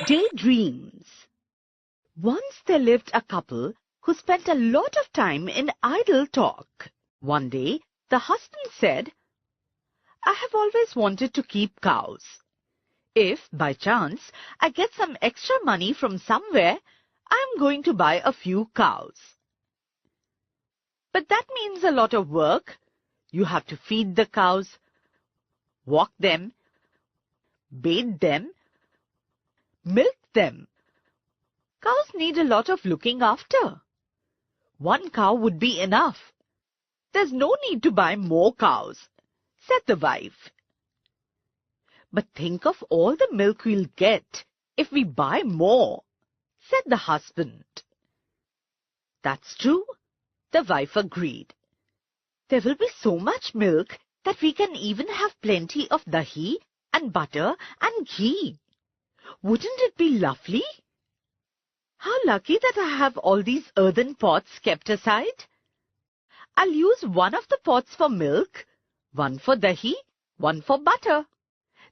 Daydreams. Once there lived a couple who spent a lot of time in idle talk. One day, the husband said, "I have always wanted to keep cows. If, by chance, I get some extra money from somewhere, I am going to buy a few cows. But that means a lot of work. You have to feed the cows, walk them, bathe them, milk them. Cows need a lot of looking after. One cow would be enough. There's no need to buy more cows," said the wife. "But think of all the milk we'll get if we buy more," said the husband. "That's true," the wife agreed. "There will be so much milk that we can even have plenty of dahi and butter and ghee. Wouldn't it be lovely? How lucky that I have all these earthen pots kept aside. I'll use one of the pots for milk, one for dahi, one for butter.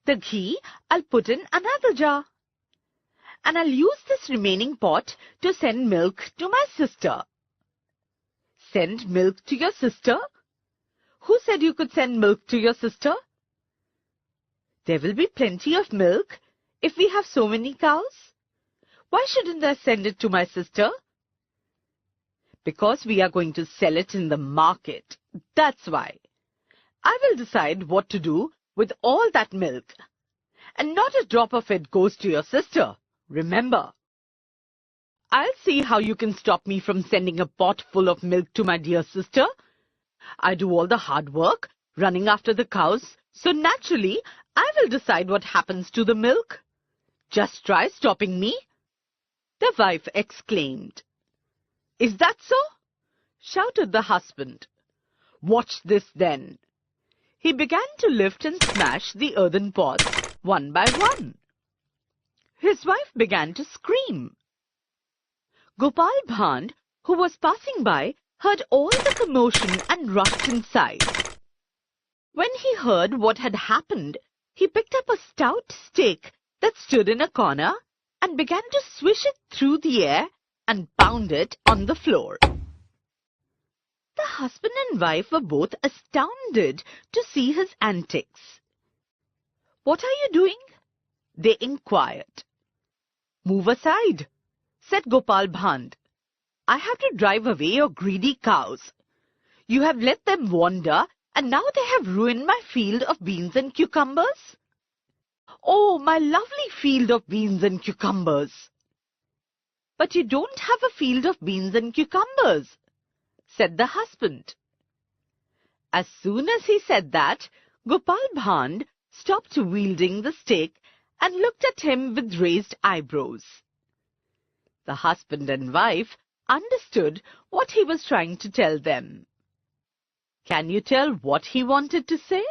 The ghee I'll put in another jar. And I'll use this remaining pot to send milk to my sister." "Send milk to your sister? Who said you could send milk to your sister?" "There will be plenty of milk if we have so many cows. Why shouldn't I send it to my sister?" "Because we are going to sell it in the market. That's why. I will decide what to do with all that milk. And not a drop of it goes to your sister, remember. I'll see how you can stop me from sending a pot full of milk to my dear sister. I do all the hard work, running after the cows, so naturally I will decide what happens to the milk. Just try stopping me," the wife exclaimed. "Is that so?" shouted the husband. "Watch this then." He began to lift and smash the earthen pots one by one. His wife began to scream. Gopal Bhand, who was passing by, heard all the commotion and rushed inside. When he heard what had happened, he picked up a stout stake that stood in a corner and began to swish it through the air and pound it on the floor. The husband and wife were both astounded to see his antics. "What are you doing?" they inquired. "Move aside," said Gopal Bhand. "I have to drive away your greedy cows. You have let them wander, and now they have ruined my field of beans and cucumbers. Oh, my lovely field of beans and cucumbers!" "But you don't have a field of beans and cucumbers," said the husband. As soon as he said that, Gopal Bhand stopped wielding the stake and looked at him with raised eyebrows. The husband and wife understood what he was trying to tell them. Can you tell what he wanted to say?